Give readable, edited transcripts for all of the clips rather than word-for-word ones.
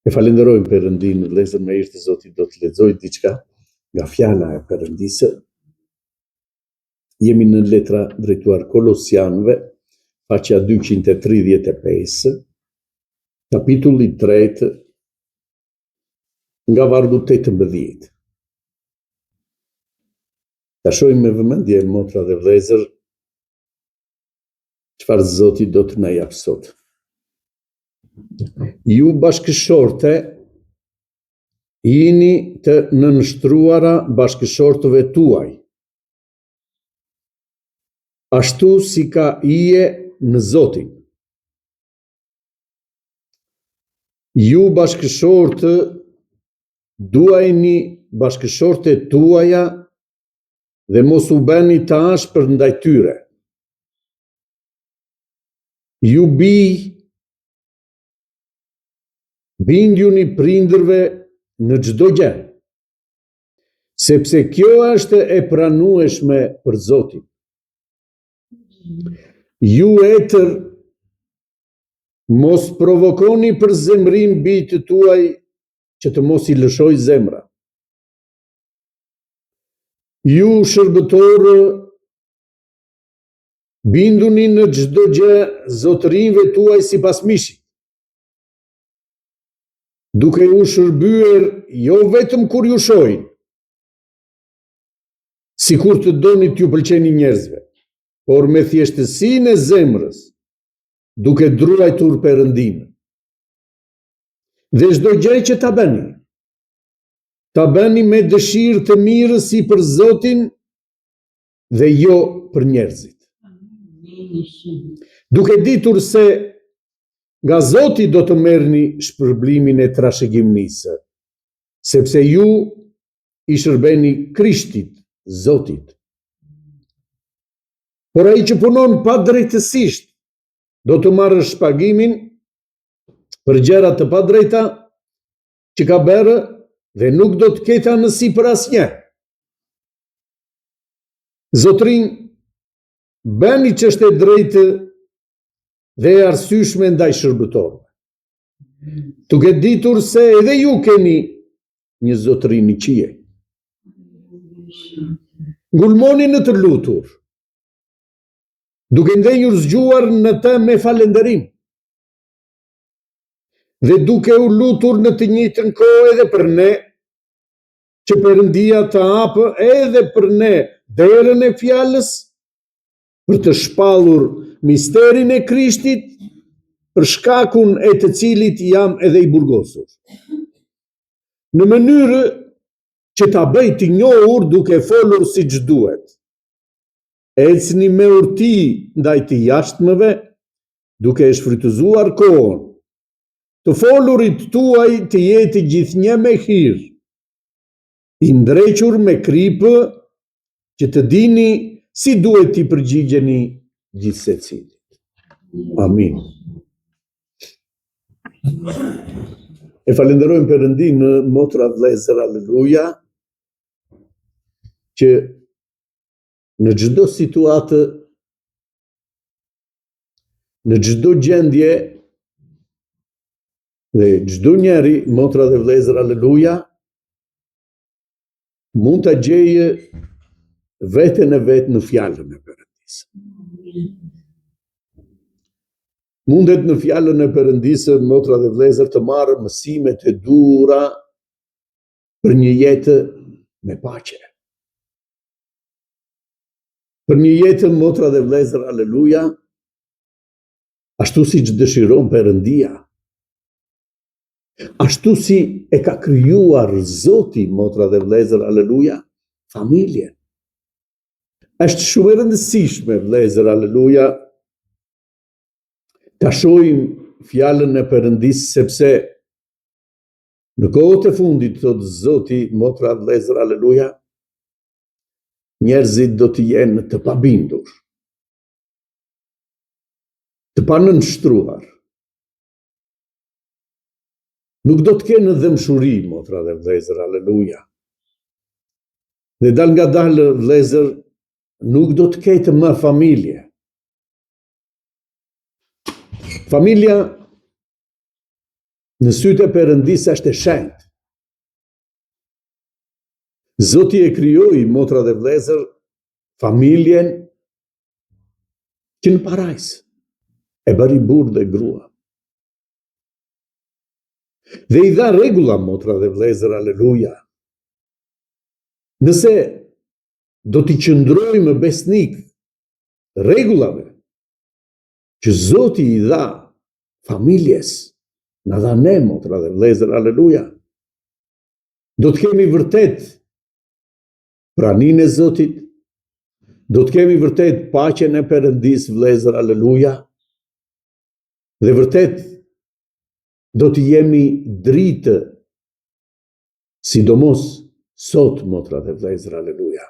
E falenderojmë Perëndin, vëllezër, me irë të Zotit do të lexoj diçka nga fjala e Perëndisë. Jemi në letra drejtuar Kolosianëve, faqja 235, kapitulli 3, nga vargu 18. Ta shohim me vëmendje, motra dhe vëllezër, çfarë Zoti do të na jap sot. Ju bashkëshorte, jini të nënshtruara bashkëshortëve tuaj, ashtu si ka hije në Zotin. Ju bashkëshortë, duajini bashkëshortet tuaja dhe mos u bëni të ashpër ndaj tyre. Ju bindjuni prindërve në çdo gjë, sepse kjo është e pranueshme për Zotin. Ju etër, mos provokoni për zemrim bijtë tuaj që të mos i lëshoj zemra. Ju shërbëtorë, binduni në çdo gjë zotërinjve tuaj sipas mishit, duke u shërbyer jo vetëm kur ju shohin, sikur të doni t'ju pëlqeni njerëzve, por me thjeshtësinë e zemrës, duke druajtur Perëndin. Dhe çdo gjë që ta bëni me dëshirë të mirës si për Zotin dhe jo për njerëzit. Duke ditur se nga Zoti do të merrni shpërblimin e trashëgimnisë, sepse ju i shërbeni Krishtit, Zotit. Por ai që punon pa drejtësisht, do të marrë shpagimin për gjëra të padrejta që ka bërë dhe nuk do të ketë anësi për asnjë. Zotrin, bëni ç'është e drejtë dhe e arsyeshme ndaj shërbëtorëve, duke ditur se edhe ju keni një Zotrin i qiej. Ngulmoni në të lutur, duke ndenjur zgjuar në të me falënderim, dhe duke u lutur në të njëjtën kohë edhe për ne, që Perëndia të hapë edhe për ne derën e fjalës, për të shpallur misterin e Krishtit, për shkakun e të cilit jam edhe i burgosur. Në mënyrë që ta bëj të njohur duke folur siç duhet. Ecni me urti ndaj të jashtëmëve, duke e shfrytëzuar kohën. Të folurit tuaj të jetë gjithnjë me hir, i ndrequr me kripë, që të dini si duhet t'i përgjigjeni gjithsecilit. Amin. E falenderojmë Perëndin, motra vëllezër, aleluja, që në çdo situatë, në çdo gjendje, dhe çdo njeri, motra dhe vëllezër, aleluja, mund ta gjejë veten e vet në fjalën e Perëndisë. Mundet në fjalën e Perëndisë, motra dhe vëllezër, të marrë mësimet e duhura për një jetë me paqe. Për një jetë, motra dhe vëllezër, aleluja, ashtu siç dëshiron Perëndia. Ashtu si e ka krijuar Zoti, motra dhe vëllezër, aleluja, familjen. Është shumë e rëndësishme, vëllezër, aleluja, ta shohim fjalën e Perëndisë, sepse në kohët e fundit, thot Zoti, motra dhe vëllezër, aleluja, njerëzit do të jenë të pabindur, të panënshtruar. Nuk do të kenë dëmshuri, motra dhe vëllezër, aleluja. Dhe dal nga dalë, vëllezër, nuk do të ketë më familje. Familja në sytë e Perëndisë është e shenjtë. Zoti e krijoi, motra dhe vëllezër, familjen që në parajs e bëri burr dhe grua. Dhe i dha rregulla, motra dhe vëllezër, aleluja. Nëse do t'i qëndrojmë besnik rregullave që Zoti i dha familjes, na dha ne, motra dhe vëllezër, aleluja, do të kemi vërtet praninë e Zotit, do të kemi vërtet paqen e Perëndisë, vëllezër, aleluja, dhe vërtet do të jemi dritë, sidomos sot, motra dhe vëllezër, aleluja,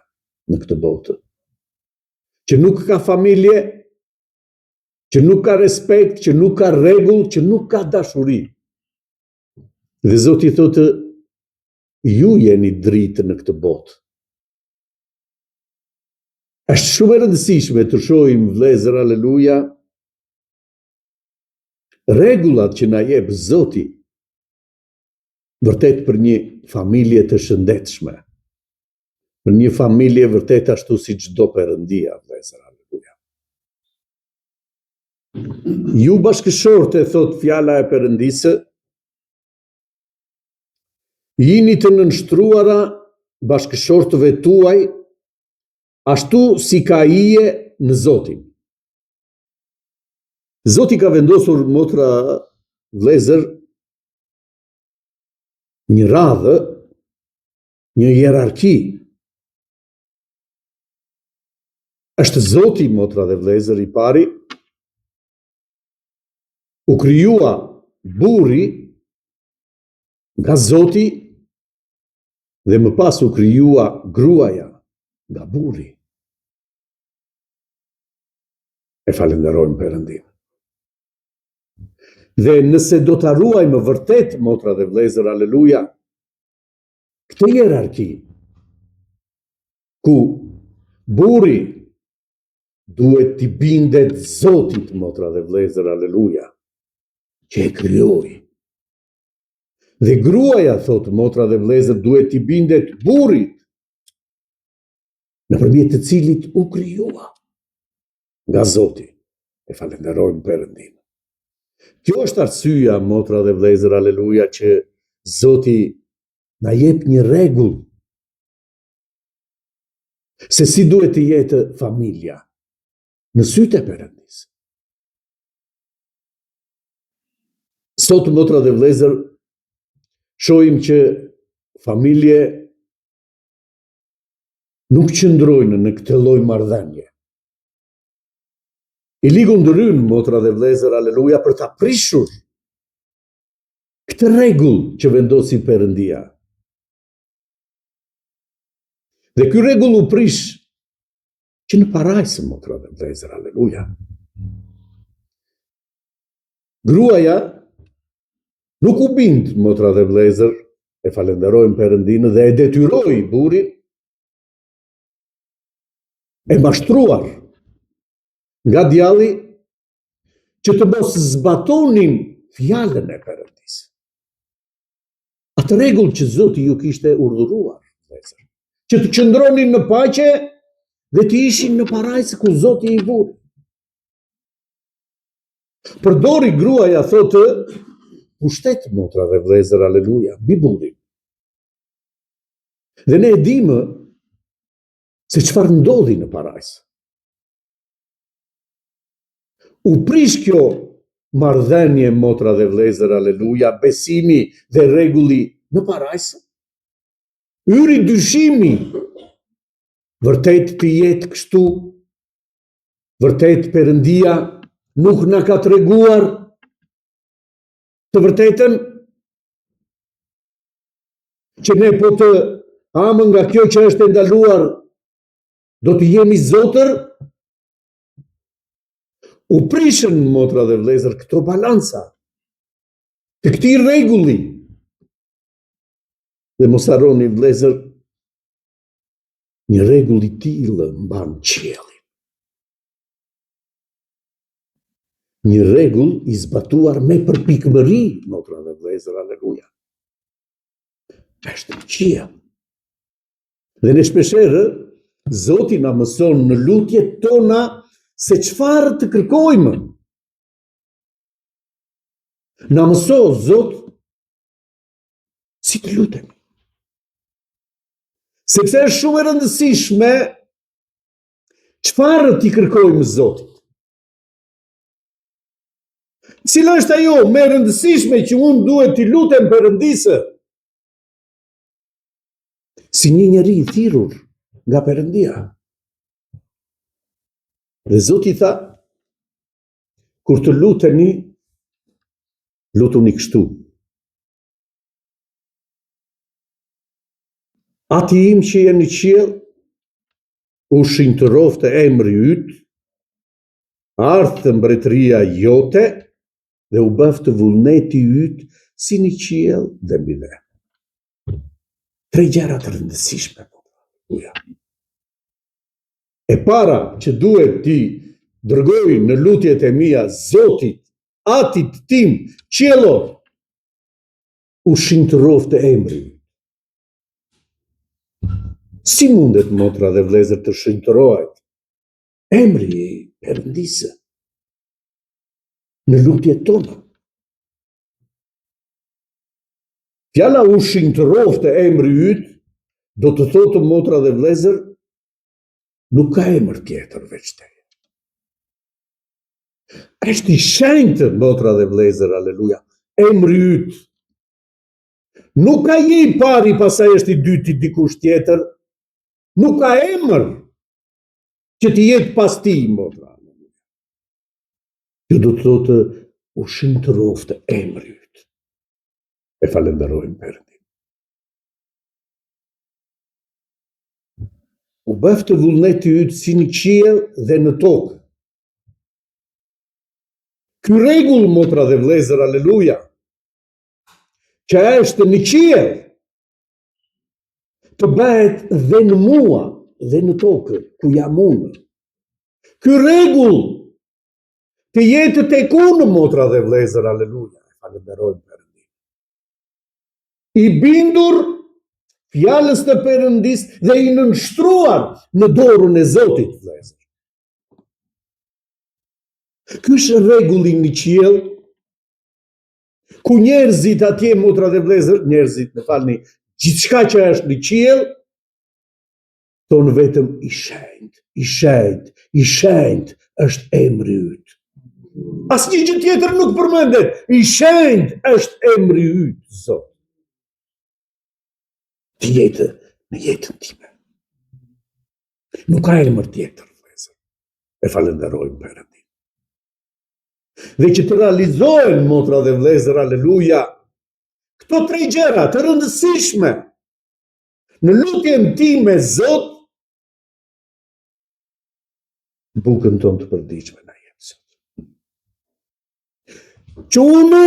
në këtë botë, që nuk ka familje, që nuk ka respekt, që nuk ka rregull, që nuk ka dashuri. Dhe Zoti thotë, ju jeni dritë në këtë botë. Është shumë e rëndësishme të shohim, vëllezër, aleluja, rregullat që na jep Zoti vërtet për një familje të shëndetshme, për një familje vërtet ashtu si çdo perëndia, vëllezër, aleluja. Ju bashkëshorte, thot fjala e Perëndisë, jini të nënshtruara bashkëshortëve tuaj, ashtu si ka ije në Zotin. Zoti ka vendosur, motra, vëllezër, një radhë, një hierarki. Është Zoti, motra dhe vëllezër, i pari, u krijua burri nga Zoti dhe më pas u krijua gruaja nga burri. E falenderojmë Perëndin. Dhe nëse do ta ruajmë vërtet, motra dhe vëllezër, aleluja, këtë hierarki, ku burri duhet t'i bindet Zotit, motra dhe vëllezër, aleluja, që e krijoi. Dhe gruaja, thot, motra dhe vëllezër, duhet t'i bindet burrit, nëpërmjet të cilit u krijua nga Zoti. E falenderojmë Perëndin. Kjo është arsyeja, motra dhe vëllezër, aleluja, që Zoti na jep një rregull se si duhet të jetë familja në sytë e Perëndisë. Sot, motra dhe vëllezër, shohim që familje nuk qëndrojnë në këtë lloj marrëdhënie. I ligu ndryn, motra dhe vëllezër, aleluja, për ta prishur këtë rregull që vendosi Perëndia. Dhe ky rregull u prish që në parajsë, motra dhe vëllezër, aleluja. Gruaja nuk u bind, motra dhe vëllezër, e falenderojmë Perëndinë, dhe e detyroi burrin e mashtruar nga djalli që të mos zbatonin fjalën e Perëndisë. Atë rregull që Zoti ju kishte urdhëruar, vëllezër, që të qëndronin në paqe dhe të ishin në parajsë ku Zoti i vuri. Përdori gruaja, thotë, pushtet, motra dhe vëllezër, aleluja, mbi burrin. Dhe ne e dimë se çfarë ndodhi në parajsë. U prish kjo marrëdhënie, motra dhe vëllezër, aleluja, besimi dhe rregulli në parajsë. Hyri dyshimi, vërtet të jetë kështu, vërtet Perëndia nuk na ka treguar të vërtetën, që ne po të amë nga kjo që është ndaluar, do të jemi zotër. U prishën, motra dhe vëllezër, këto balanca, të këtij rregulli. Dhe mos harroni, vëllezër, një rregull i tillë mban qiellin. një rregull i zbatuar me përpikmëri, motra dhe vëllezër, aleluja. Është në qiell. Dhe ne shpeshherë Zoti na mëson në lutjet tona se çfarë të kërkojmë. Na mëso Zot si të lutemi. Sepse është shumë e rëndësishme çfarë t'i kërkojmë Zotit. Cila është ajo më e rëndësishme që unë duhet t'i lutem Perëndisë? Si një njeri i thirrur nga Perëndia. Dhe Zoti tha, kur të luteni, lutuni kështu. Ati im që je në qiell, u shinjtëroftë emri yt, ardhë mbretëria jote, dhe u bëftë vullneti yt si në qiell dhe mbi dhe. 3 gjëra të rëndësishme. E para që duhet ti dërgoj në lutjet e mia Zotit, atit tim, qiellor, u shinjtëroftë emri. Si mundet, motra dhe vëllezër, të shinjtërohet emri i Perëndisë në lutjet tona? Fjala u shinjtëroftë emri yt do të thotë, motra dhe vëllezër, nuk ka emër tjetër veç teje. Është i shenjtë, motra dhe vëllezër, aleluja, emri yt. Nuk ka je i pari, pastaj është i dyti dikush tjetër. Nuk ka emër që të jetë pas ti, motra. Kjo do të thotë u shinjtëroftë emri yt. E falenderojmë Perëndin. U bëftë vullneti yt si në qiell dhe në tokë. Ky rregull, motra dhe vëllezër, aleluja, që është në qiell, të bëhet dhe në mua dhe në tokë, ku jam unë. Ky rregull të jetë tek unë, motra dhe vëllezër, aleluja. Falenderojmë Perëndin. I bindur fjalës të Perëndisë dhe i nënshtruar në dorën e Zotit, vëllezër. Ky është rregulli në qiell, ku njerëzit atje, motra dhe vëllezër, njerëzit, më falni, gjithçka që është në qiell, thonë vetëm i shenjtë, i shenjtë, i shenjtë është emri yt. Asnjë gjë tjetër nuk përmendet. I shenjtë është emri yt, Zot. Të jetë në jetën time. Nuk ka emër tjetër, vëllezër. E falenderojmë Perëndin. Dhe që të realizohen, motra dhe vëllezër, aleluja, këto 3 gjëra të rëndësishme në lutjen time, Zot, bukën tonë të përditshme na jep, Zot. Që unë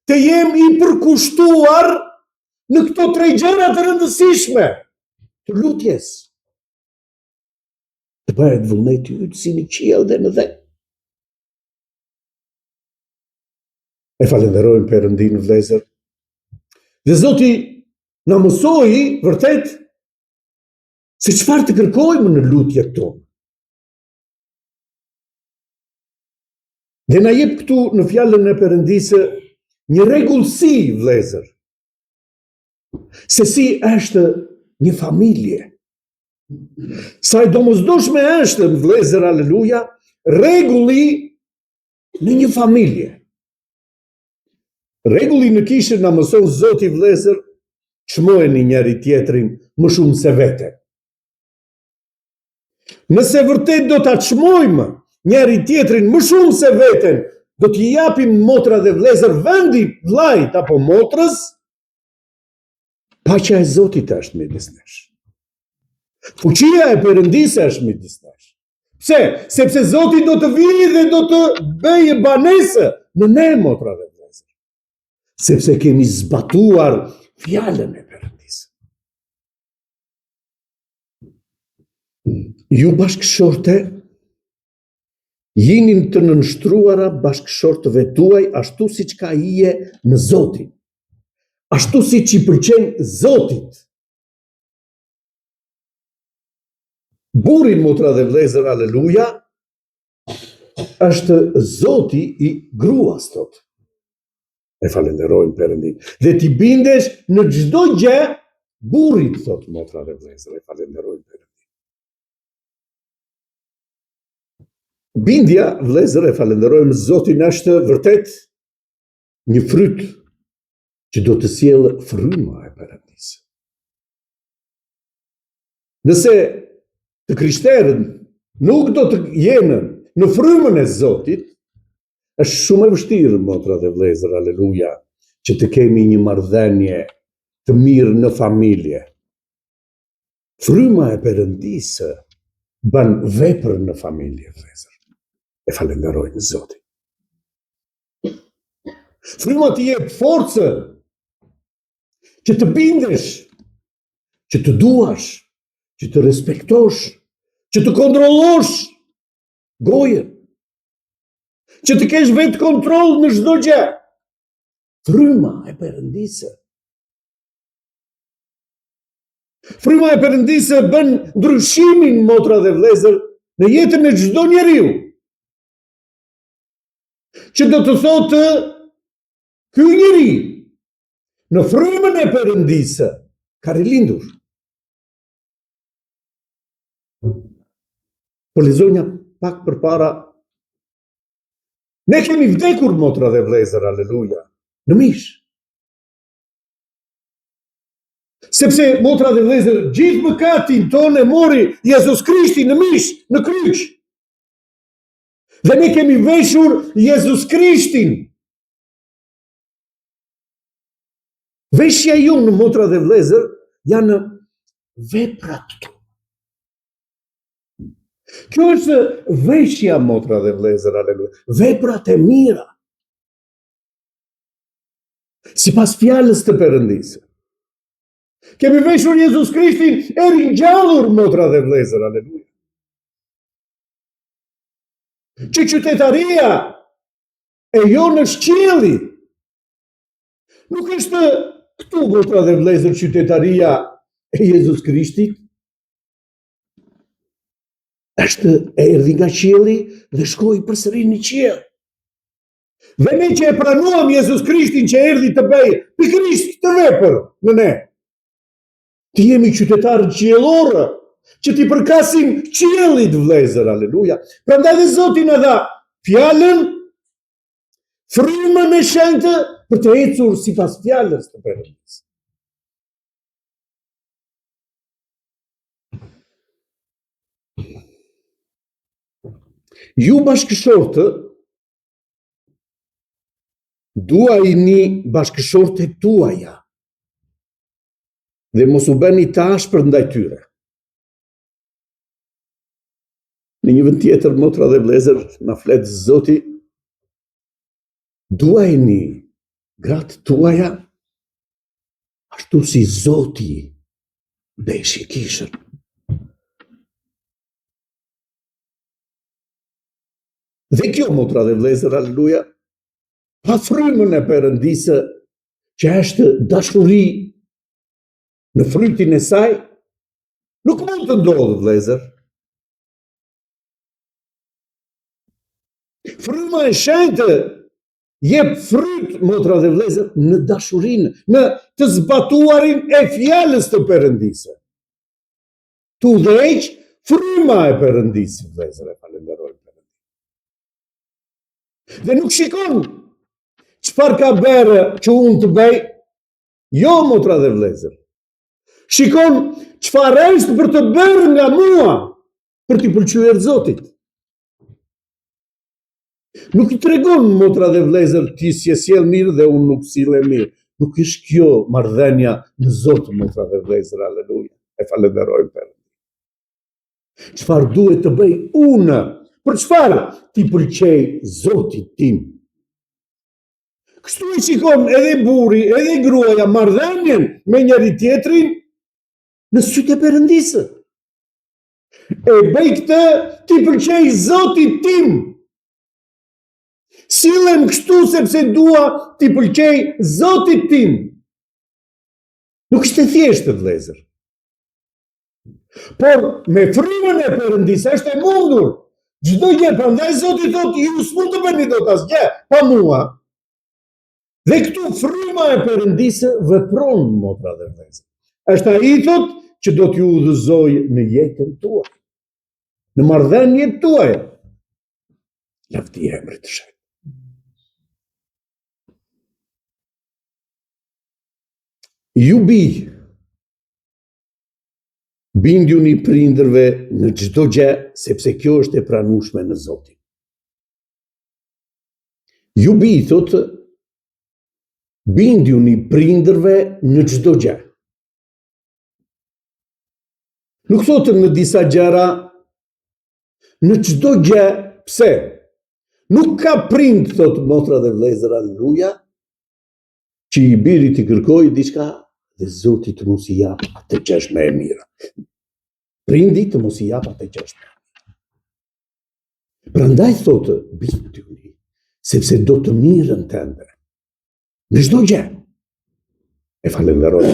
të jem i përkushtuar në këto 3 gjëra të rëndësishme të lutjes. Të bëhet vullneti yt si në qiell dhe në dhe. E falenderojmë Perëndin, vëllezër. Dhe Zoti na mësoi vërtet se çfarë të kërkojmë në lutjet tona. Dhe na jep këtu në fjalën e Perëndisë një rregullsi, vëllezër. Se si është një familje. Sa e domosdoshme është, vëllezër, aleluja, rregulli në një familje. Rregulli në kishë na mëson Zoti, vëllezër, çmojeni njëri tjetrin më shumë se vete. Nëse vërtet do ta çmojmë njëri tjetrin më shumë se veten, do t'i japim, motra dhe vëllezër, vendi vllait apo motrës, paqja e Zotit është midis nesh. Fuqia e Perëndisë është midis nesh. Pse? Sepse Zoti do të vijë dhe do të bëjë banesë në ne, motra dhe vëllezër. Sepse kemi zbatuar fjalën e Perëndisë. Ju bashkëshorte, jinin të nënshtruara bashkëshortëve tuaj ashtu siç ka hije në Zotin. Ashtu siç I pëlqen Zotit. Burri, motra dhe vëllezër, aleluja, është Zoti I gruas, thot. E falenderojmë Perëndin. Dhe ti bindesh në çdo gjë burrit, thot motra dhe vëllezër, e falenderojmë Perëndin. Bindja, vëllezër, e falenderojmë Zotin, është vërtet një fryt që do të sjellë fryma e Perëndisë. Nëse të krishterët nuk do të jenë në frymën e Zotit, është shumë e vështirë, motra dhe vëllezër, aleluja, që të kemi një marrëdhënie të mirë në familje. Fryma e Perëndisë bën vepër në familje, vëllezër. E falenderojmë Zotin. Fryma të jep forcë, që të bindesh, që të duash, që të respektosh, që të kontrollosh gojën, që të kesh vetë kontroll në çdo gjë. Fryma e Perëndisë. Fryma e Perëndisë bën ndryshimin, motra dhe vëllezër, në jetën e çdo njeriu. Që do të thotë ky njeri në frymën e Perëndisë ka rilindur. Po lexonja pak përpara. Ne kemi vdekur, motra dhe vëllezër, aleluja, në mish. Sepse, motra dhe vëllezër, gjithë mëkatin tonë e mori Jezus Krishti në mish, në kryq. Dhe ne kemi veshur Jezus Krishtin. Veshja jonë, motra dhe vëllezër, janë veprat tonë. Kjo është veshja, motra dhe vëllezër, aleluja, veprat e mira. Sipas fjalës të Perëndisë. Kemi veshur Jezus Krishtin e ringjallur, motra dhe vëllezër, aleluja. Që qytetaria e jonë është qielli. Nuk është këtu, motra dhe vëllezër, qytetaria e Jezus Krishtit. Është erdhi nga qielli dhe shkoi përsëri në qiell. Dhe ne që e pranuam Jezus Krishtin që erdhi të bëjë pikërisht këtë vepër në ne, të jemi qytetarë qiellorë, që t'i përkasim qiellit, vëllezër, aleluja. Prandaj dhe Zoti na dha fjalën, frymën e shenjtë për të ecur sipas fjalës të Perëndisë. Ju bashkëshortë, duajini bashkëshortet tuaja dhe mos u bëni të ashpër ndaj tyre. Në një vend tjetër, motra dhe vëllezër, na flet Zoti, duajini gratë tuaja ashtu si Zoti beshi kishën. Dhe kjo, motra dhe vëllezër, aleluja, pa frymën e Perëndisë, që është dashuri në frytin e saj, nuk mund të ndodhë, vëllezër. Fryma e shenjtë jep fryt, motra dhe vëllezër, në dashurinë, në të zbatuarin e fjalës të Perëndisë. Tu udhëheq fryma e Perëndisë, vëllezër, e falenderojmë. Dhe nuk shikon çfarë ka bërë që unë të bëj, jo, motra dhe vëllezër. Shikon çfarë është për të bërë nga mua për t'i pëlqyer Zotit. Nuk I tregon, motra dhe vëllezër, ti si e sjell mirë dhe unë nuk sillem mirë. Nuk është kjo marrëdhënia në Zot, motra dhe vëllezër, aleluja. E falenderojmë Perëndin. Çfarë duhet të bëj unë? Për çfarë ti pëlqej Zotit tim? Kështu e shikon edhe burri, edhe gruaja marrëdhënien me njëri tjetrin në sytë e Perëndisë. E bëj këtë, ti pëlqej Zotit tim. Sillem kështu sepse dua t'i pëlqej Zotit tim. Nuk është e thjeshtë, vëllezër. Por me frymën e Perëndisë është e mundur. Çdo gjë, prandaj Zoti thotë, ju s'mund të bëni dot asgjë pa mua. Dhe këtu fryma e Perëndisë vepron, motra dhe vëllezër. Është ai thotë që do t'ju udhëzoj në jetën tuaj, në marrëdhëniet tuaja. Lavdi emrit të Shenjtë. Ju bindjuni prindërve në çdo gjë, sepse kjo është e pranueshme në Zotin. Ju thotë, bindjuni prindërve në çdo gjë. Nuk thotë në disa gjëra, në çdo gjë. Pse? Nuk ka prind, thotë motra dhe vëllezër, aleluja, që i birit i kërkoj diçka dhe Zoti të mos i jap atë që është më e mira. Prindi të mos i jap atë që është më e mira. Prandaj thotë, binduni, sepse do të mirën tënde. Në çdo gjë. E falenderoj.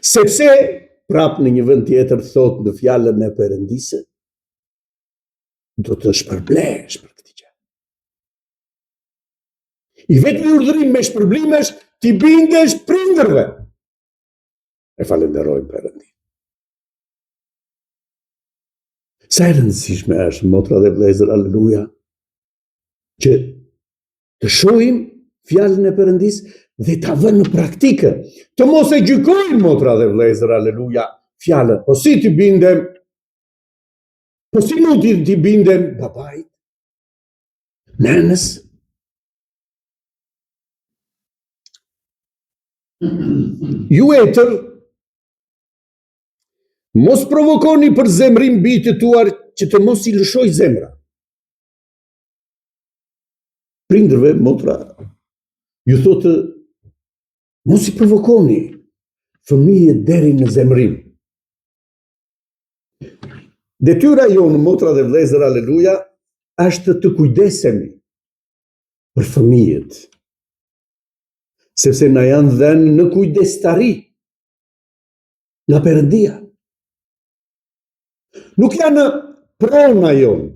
Sepse prap në një vend tjetër thotë në fjalën e Perëndisë, do të shpërblesh për këtë gjë. I vetmi urdhërim me shpërblim është ti bindesh prindërve. E falenderojmë Perëndin. Sa e rëndësishme është, motra dhe vëllezër, aleluja, që të shohim fjalën e Perëndisë dhe ta vënë në praktikë. Të mos e gjykojmë, motra dhe vëllezër, aleluja, fjalën. Po si ti bindem? Po si mund t'i bindem babait? Nënës? Ju etër, mos provokoni për zemrim bijtë tuar që të mos i lëshoj zemra. Prindërve, motra, ju thotë, mos i provokoni fëmijët deri në zemrim. Detyra jonë, motra dhe vëllezër, aleluja, është të kujdesemi për fëmijët, sepse na janë dhënë në kujdestari nga Perëndia. Nuk janë prona jonë.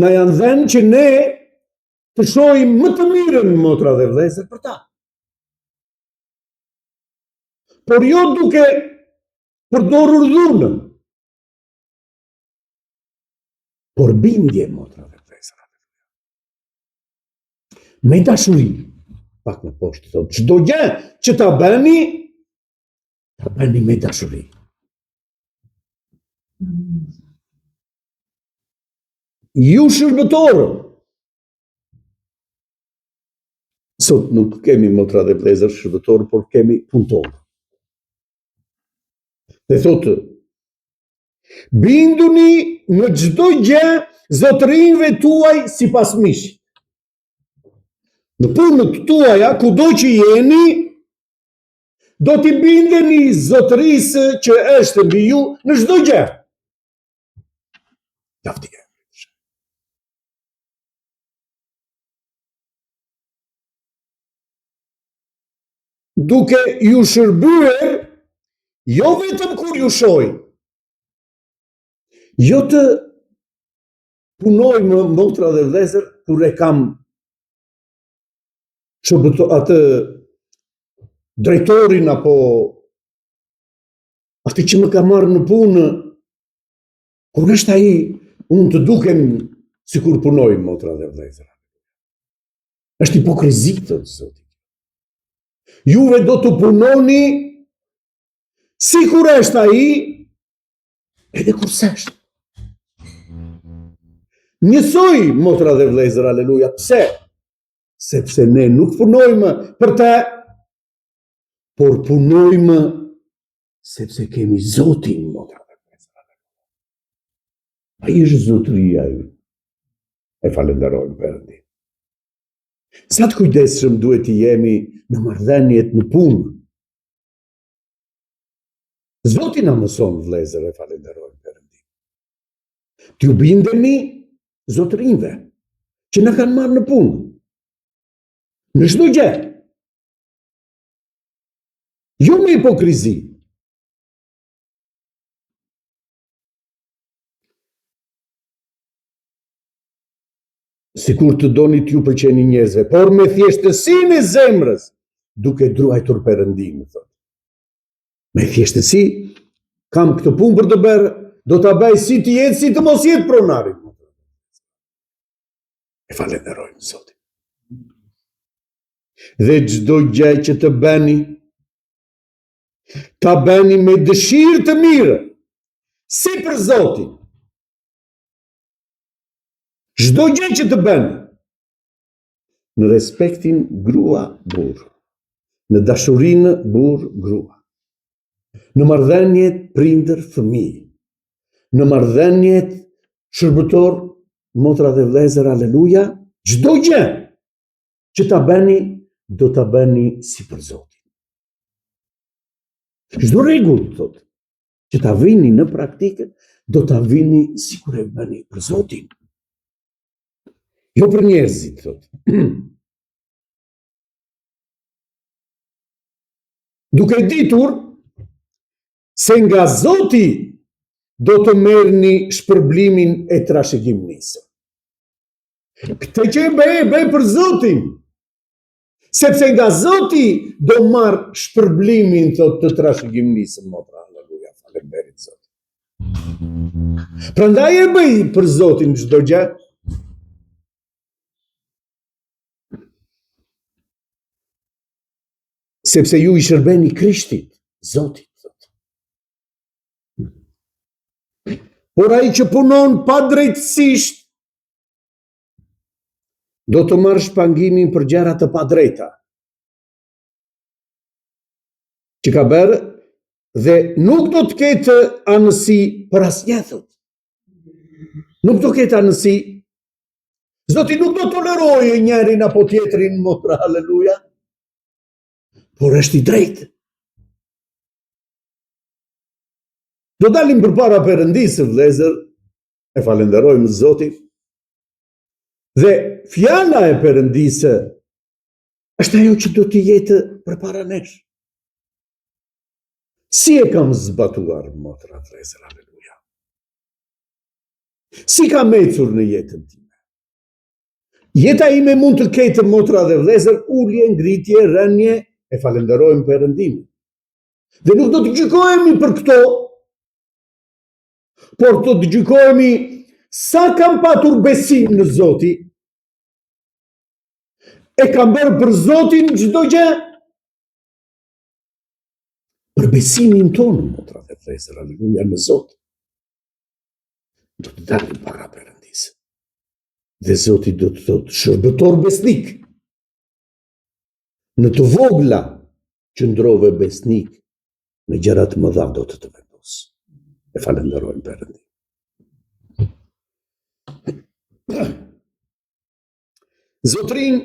Na janë dhënë që ne të shohim më të mirën, motra dhe vëllezër, për ta. Por jo duke përdorur dhunën, por bindje, motra dhe vëllezër. Me dashuri, pak më poshtë thotë, çdo gjë që ta bëni me dashuri. Ju shërbëtorë. Sot nuk kemi, motra dhe vëllezër, shërbëtorë, por kemi punëtorë. Dhe thotë, binduni në çdo gjë zotërinjve tuaj sipas miqit. Në punët tuaja, kudo që jeni, do t'i bindeni zotërisë që është mbi ju në çdo gjë. Lavdi. Duke ju shërbyer, jo vetëm kur ju shohin. Jo të punojmë, motra dhe vëllezër, kur e kam atë drejtorin apo atë që më ka marrë në punë, kur është ai, unë të dukem sikur punoj, motra dhe vëllezër. Është hipokrizi, thotë Zoti. Juve do të punoni sikur është ai, edhe kur s'është. Njësoj, motra dhe vëllezër, aleluja. Pse? Sepse ne nuk punojmë për te, por punojmë sepse kemi Zotin, motra dhe vëllezër. Ai është zotëria ju. E falenderojmë Perëndin. Sa të kujdesshëm duhet të jemi në marrëdhëniet në punë. Zoti na mëson, vëllezër, e falenderojmë Perëndin. T'ju bindemi zotërinjve, që në kanë marrë në punë, në çdo gjë. Jo me hipokrizi. Sikur të doni t'ju pëlqeni njerëzve, por me thjeshtësinë e zemrës, duke druajtur Perëndimin, thotë. Me thjeshtësi, kam këtë punë për të bërë, do ta bëj si të jetë, si të mos jetë pronari. E falenderojmë Zotin. Dhe çdo gjë që të bëni, ta bëni me dëshirë të mirë, si për Zotin. Çdo gjë që të bëni, në respektin grua-burr, në dashurinë burr-grua, në marrëdhëniet prindër-fëmijë, në marrëdhëniet shërbëtor, motra dhe vëllezër, aleluja, çdo gjë që ta bëni, do ta bëni si për Zotin. Çdo rregull, thotë, që ta vini në praktikë, do ta vini sikur e bëni për Zotin. Jo për njerëzit, thotë. Duke ditur se nga Zoti do të merrni shpërblimin e trashëgimisë. Këtë që e bëj për Zotin, sepse nga Zoti do marr shpërblimin, thotë, të trashëgimisë, motra, aleluja, falënderit Zotit. Prandaj e bëj për Zotin çdo gjë. Sepse ju i shërbeni Krishtit, Zotit, thotë. Por ai që punon pa drejtësisht, do të marrë shpangimin për gjëra të padrejta që ka bërë, dhe nuk do të ketë anësi për asnjë, thotë. Nuk do ketë anësi. Zoti nuk do tolerojë njërin apo tjetrin, motra, aleluja, por është i drejtë. Do dalim përpara Perëndisë, vëllezër, e falenderojmë Zotin. Dhe fjala e Perëndisë është ajo që do të jetë përpara nesh. Si e kam zbatuar, motra, vëllezër, aleluja. Si kam ecur në jetën time. Jeta ime mund të ketë, motra dhe vëllezër, ulje, ngritje, rënje, e falenderojmë Perëndimin. Dhe nuk do të gjykohemi për këto, por do të gjykohemi sa kam patur besim në Zoti, e kam bërë për Zotin çdo gjë, për besimin tonë, motra dhe vëllezër, aleluja, në Zot. Do të dalim para Perëndisë. Dhe Zoti do të thotë, shërbëtor besnik. Në të vogla qëndrove besnik, në gjëra të mëdha do të vendos. E falenderojmë Perëndin. Zotrin,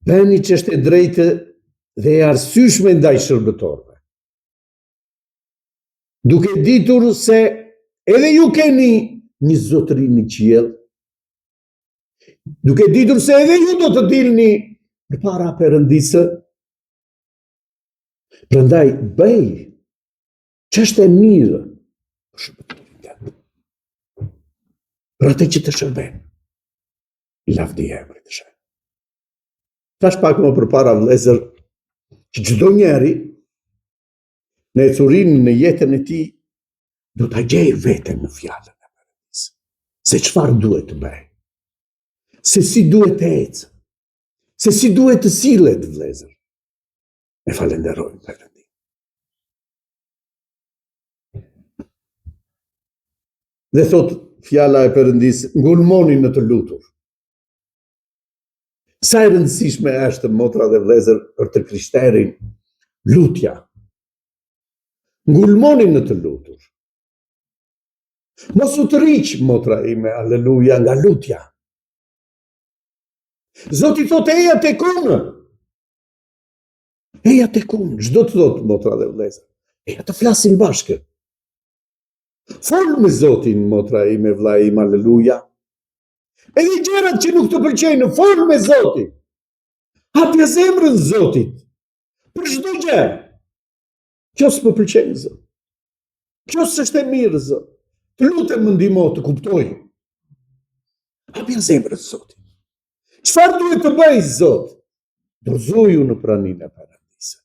bëni çështje drejtë dhe e arsyeshme ndaj shërbëtorëve. Duke ditur se edhe ju keni një zotërin në qiell, duke ditur se edhe ju do të dilni përpara Perëndisë, prandaj bëj ç'është e mirë për shërbëtorin tënd. Për atë që të shërben, lavdi e emrit të Shenjtë. Tash pak më përpara, vëllezër, që çdo njeri në ecurinë në jetën e tij do ta gjejë veten në fjalën e Perëndisë. Se çfarë duhet të bëj? Se si duhet të ecë? Se si duhet të sillet, vëllezër? E falenderojmë Perëndin. Dhe thot fjala e Perëndisë, ngulmoni në të lutur. Sa e rëndësishme është, motra dhe vëllezër, për të krishterin lutja. Ngulmoni në të lutur. Mos u tërhiq, motra ime, aleluja, nga lutja. Zoti thot, eja tek unë. Eja tek unë. Çdo të thot, motra dhe vëllezër. Eja të flasim bashkë. Fol me Zotin, motra ime, vlla im, aleluja. Edhe gjërat që nuk të pëlqejnë, fol me Zotin. Hapja zemrën Zotit. Për çdo gjë. Kjo s'më pëlqen Zot. Kjo s'është e mirë Zot. Të lutem më ndihmo të kuptoj. Hapja zemrën Zotit. Çfarë duhet të bëj Zot? Dorëzoju në praninë e Perëndisë.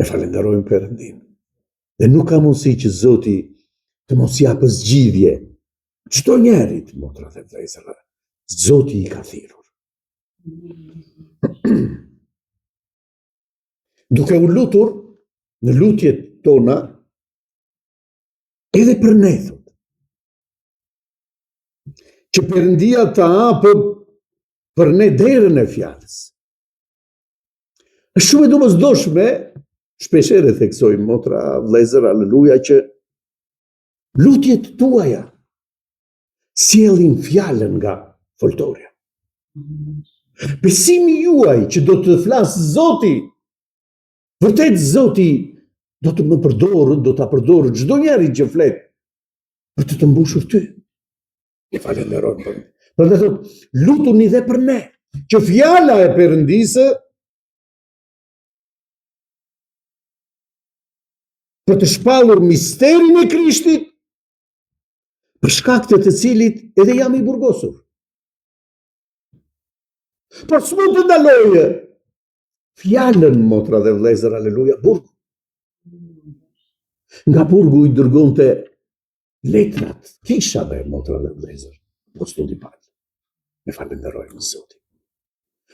E falenderojmë Perëndin. Dhe nuk ka mundësi që Zoti të mos japë zgjidhje çdo njerit, motra dhe vëllezër. Zoti i ka thirrur. Duke u lutur në lutjet tona, edhe për ne, thot, që Perëndia ta hapë për ne derën e fjalës. Është shumë e domosdoshme, shpeshherë theksojmë motra, vëllezër, aleluja, që lutjet tuaja sjellin fjalën nga foltorja. Besimi juaj që do të flasë Zoti, vërtet Zoti do të më përdorë, do ta përdorë çdo njeri që flet për të mbushur ty. E falenderojmë për. Prandaj thot, lutuni dhe për ne, që fjala e Perëndisë për të shpallur misterin e Krishtit, për shkak të cilit edhe jam i burgosur. Por s'mund të ndaloje fjalën, motra dhe vëllezër, aleluja, burgu. Nga burgu i dërgonte letrat, kishave, motra dhe vëllezër, apostulli Pavli. Ne falenderojmë Zotin.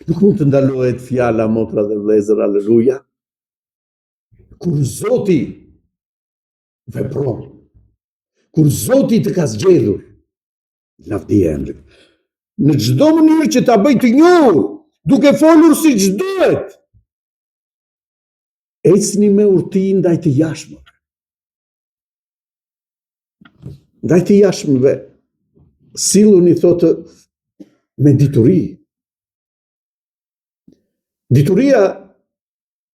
Nuk mund të ndalohet fjala, motra dhe vëllezër, aleluja, kur Zoti vepron, kur Zoti të ka zgjedhur, lavdi e emrit, në çdo mënyrë që ta bëj të njohur, duke folur siç duhet, ecni me urti ndaj të jashtëve. Ndaj të jashtëve, silluni, thotë, me dituri. Dituria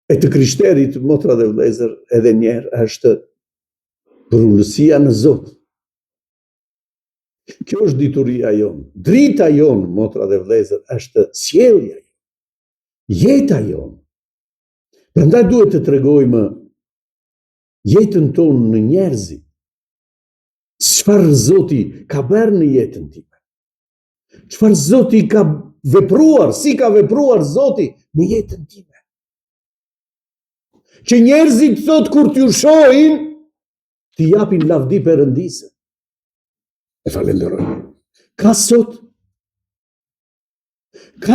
e të krishterit, motra dhe vëllezër, edhe njerë, është përullësia në Zot. Kjo është dituria jonë. Drita jonë, motra dhe vëllezër, është sjellja jonë. Jeta jonë. Prandaj duhet të tregojmë jetën tonë në njerëzit. Çfarë Zoti ka bërë në jetën time? Çfarë Zoti ka vepruar, si ka vepruar Zoti në jetën time? Që njerëzit thot kur t'ju shohin, t'i japin lavdi Perëndisë. E falenderojmë. Ka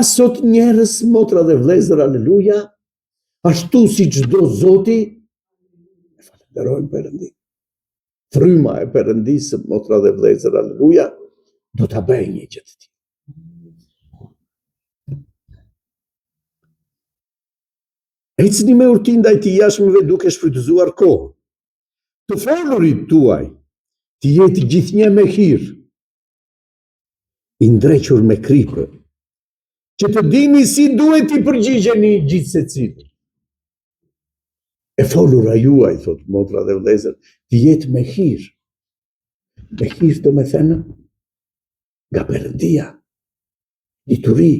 sot njerëz, motra dhe vëllezër, aleluja, ashtu si çdo Zoti, e falenderojmë Perëndin. Fryma e Perëndisë, motra dhe vëllezër, aleluja, do ta bëjë një gjë të tillë. Ecni me urti ndaj të jashtëve duke shfrytëzuar kohën. Të folurit tuaj të jetë gjithnjë me hir, i ndrequr me kripë, që të dini si duhet i përgjigjeni gjithë secili. E folura juaj, thot motra dhe vëllezër, të jetë me hir. Me hir do me thënë nga Perëndia, dituri.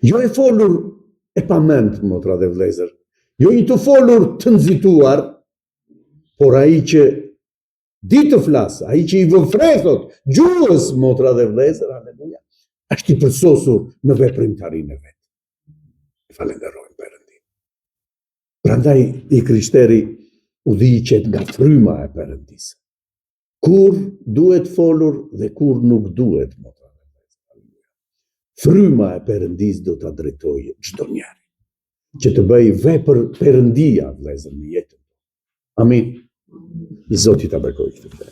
Jo e folur e pamend, motra dhe vëllezër. Jo i të folur të nxituar, por ai që di të flasë, ai që i vëfrethot, gjuhës, motra dhe vëllezër, aleluja, është i përsosur në veprimtarinë e vet. Falenderojmë Perëndin. Prandaj i krishteri udhiqet nga fryma e Perëndisë. Kur duhet folur dhe kur nuk duhet, motra dhe vëllezër. Fryma e Perëndisë do ta drejtojë çdo njeri, që të bëj vepër Perëndia, vëllezër, në jetën. Amin. I Zoti ta bekoj këtë.